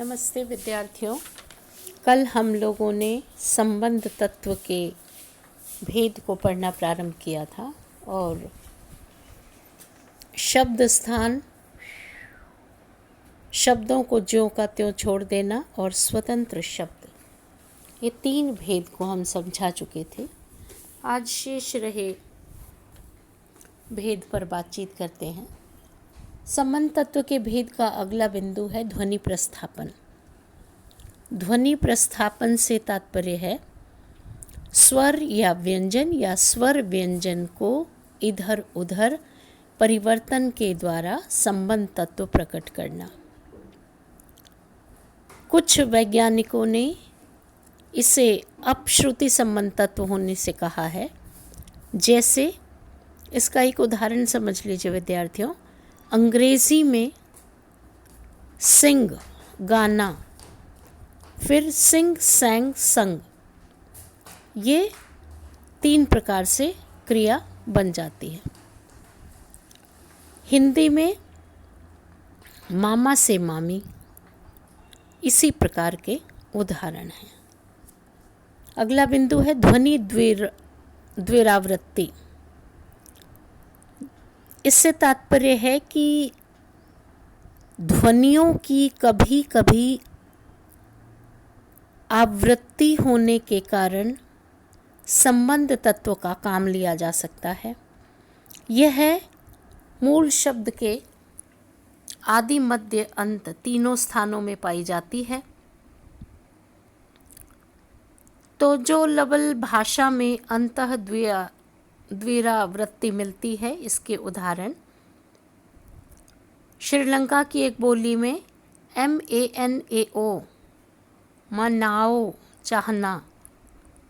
नमस्ते विद्यार्थियों। कल हम लोगों ने संबंध तत्व के भेद को पढ़ना प्रारंभ किया था और शब्द स्थान, शब्दों को ज्यों का त्यों छोड़ देना और स्वतंत्र शब्द, ये तीन भेद को हम समझा चुके थे। आज शेष रहे भेद पर बातचीत करते हैं। संबंध तत्व के भेद का अगला बिंदु है ध्वनि प्रस्थापन। ध्वनि प्रस्थापन से तात्पर्य है स्वर या स्वर व्यंजन को इधर उधर परिवर्तन के द्वारा संबंध तत्व प्रकट करना। कुछ वैज्ञानिकों ने इसे अपश्रुति संबंध तत्व होने से कहा है। जैसे इसका एक उदाहरण समझ लीजिए विद्यार्थियों। अंग्रेजी में सिंग गाना, फिर सिंग सैंग संग, ये तीन प्रकार से क्रिया बन जाती है। हिंदी में मामा से मामी, इसी प्रकार के उदाहरण हैं। अगला बिंदु है ध्वनि द्विरावृत्ति। इससे तात्पर्य है कि ध्वनियों की कभी कभी आवृत्ति होने के कारण संबंध तत्व का काम लिया जा सकता है। यह मूल शब्द के आदि मध्य अंत तीनों स्थानों में पाई जाती है। तो जो लवल भाषा में अंतः द्विरावृत्ति मिलती है, इसके उदाहरण श्रीलंका की एक बोली में MANAO मनाओ चाहना,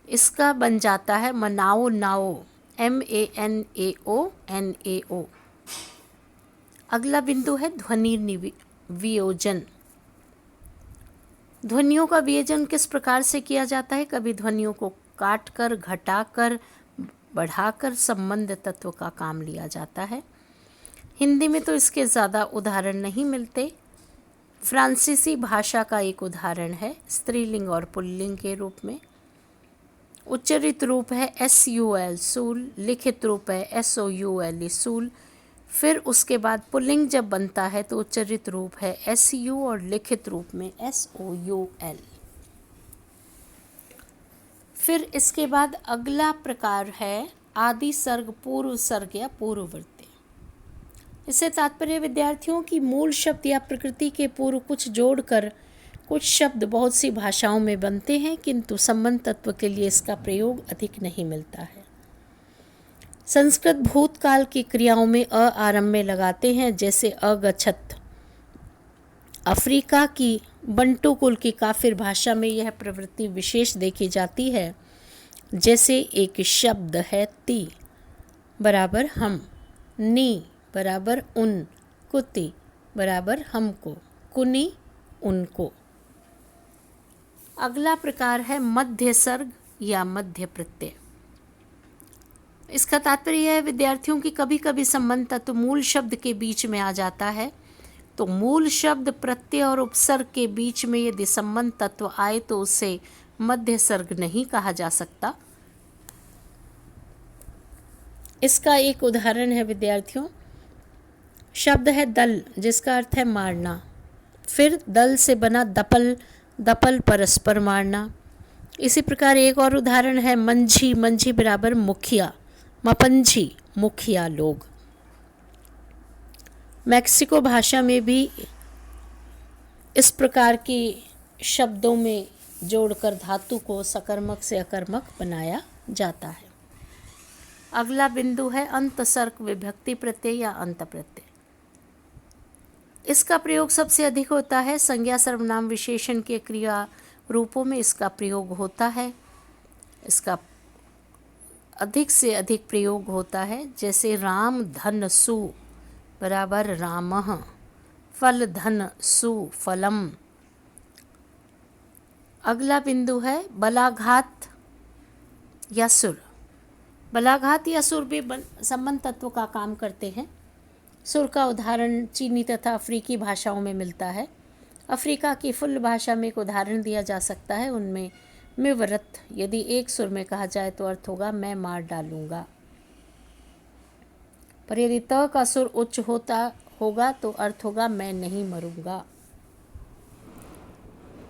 इसका बन जाता है मनाओ नाओ MANAO। अगला बिंदु है ध्वनि वियोजन। ध्वनियों का वियोजन किस प्रकार से किया जाता है? कभी ध्वनियों को काटकर, घटाकर, बढ़ाकर संबंध तत्व का काम लिया जाता है। हिंदी में तो इसके ज़्यादा उदाहरण नहीं मिलते। फ्रांसीसी भाषा का एक उदाहरण है स्त्रीलिंग और पुल्लिंग के रूप में। उच्चरित रूप है SUL सूल, लिखित रूप है SOUL सूल। फिर उसके बाद पुल्लिंग जब बनता है तो उच्चरित रूप है SU और लिखित रूप में SOUL। फिर इसके बाद अगला प्रकार है आदि सर्ग पूर्व सर्ग या पूर्ववर्ती। इससे तात्पर्य विद्यार्थियों की मूल शब्द या प्रकृति के पूर्व कुछ जोड़कर कुछ शब्द बहुत सी भाषाओं में बनते हैं, किंतु संबंध तत्व के लिए इसका प्रयोग अधिक नहीं मिलता है। संस्कृत भूतकाल की क्रियाओं में अ आरंभ में लगाते हैं, जैसे अगछत। अफ्रीका की बंटू कुल की काफिर भाषा में यह प्रवृत्ति विशेष देखी जाती है। जैसे एक शब्द है ती बराबर हम, नी बराबर उन, कुति बराबर हमको, कुनी उनको। अगला प्रकार है मध्य सर्ग या मध्य प्रत्यय। इसका तात्पर्य है विद्यार्थियों की कभी कभी संबंध तत्व मूल शब्द के बीच में आ जाता है। तो मूल शब्द, प्रत्यय और उपसर्ग के बीच में यदि संबंध तत्व आए तो उसे मध्य सर्ग नहीं कहा जा सकता। इसका एक उदाहरण है विद्यार्थियों, शब्द है दल, जिसका अर्थ है मारना। फिर दल से बना दपल, दपल परस्पर मारना। इसी प्रकार एक और उदाहरण है मंझी, मंझी बराबर मुखिया, मपंझी मुखिया लोग। मैक्सिको भाषा में भी इस प्रकार के शब्दों में जोड़कर धातु को सकर्मक से अकर्मक बनाया जाता है। अगला बिंदु है अंतसर्ग विभक्ति प्रत्यय या अंत प्रत्यय। इसका प्रयोग सबसे अधिक होता है संज्ञा सर्वनाम विशेषण के क्रिया रूपों में इसका प्रयोग होता है। इसका अधिक से अधिक प्रयोग होता है, जैसे राम धन सु बराबर रामः, फल धन सु फलम। अगला बिंदु है बलाघात या सुर। बलाघात या सुर भी संबंध तत्व का काम करते हैं। सुर का उदाहरण चीनी तथा अफ्रीकी भाषाओं में मिलता है। अफ्रीका की फुल भाषा में एक उदाहरण दिया जा सकता है उनमें मिवरत, यदि एक सुर में कहा जाए तो अर्थ होगा मैं मार डालूंगा, पर यदि त का सुर उच्च होगा तो अर्थ होगा मैं नहीं मरूंगा।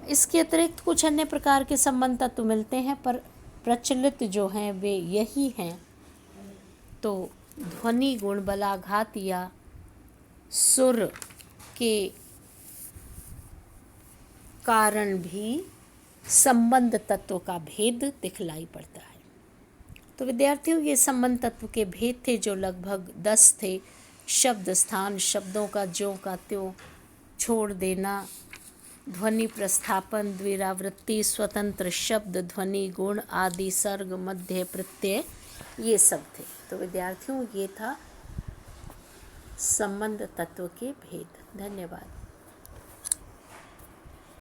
इसके अतिरिक्त कुछ अन्य प्रकार के संबंध तत्व मिलते हैं, पर प्रचलित जो हैं वे यही हैं। तो ध्वनि गुण, बलाघात या सुर के कारण भी संबंध तत्व का भेद दिखलाई पड़ता है। तो विद्यार्थियों, ये संबंध तत्व के भेद थे जो लगभग 10 थे। शब्द स्थान, शब्दों का ज्यों का त्यों छोड़ देना, ध्वनि प्रस्थापन, द्विरावृत्ति, स्वतंत्र शब्द, ध्वनि गुण आदि, सर्ग, मध्य, प्रत्यय, ये सब थे। तो विद्यार्थियों, ये था संबंध तत्व के भेद। धन्यवाद।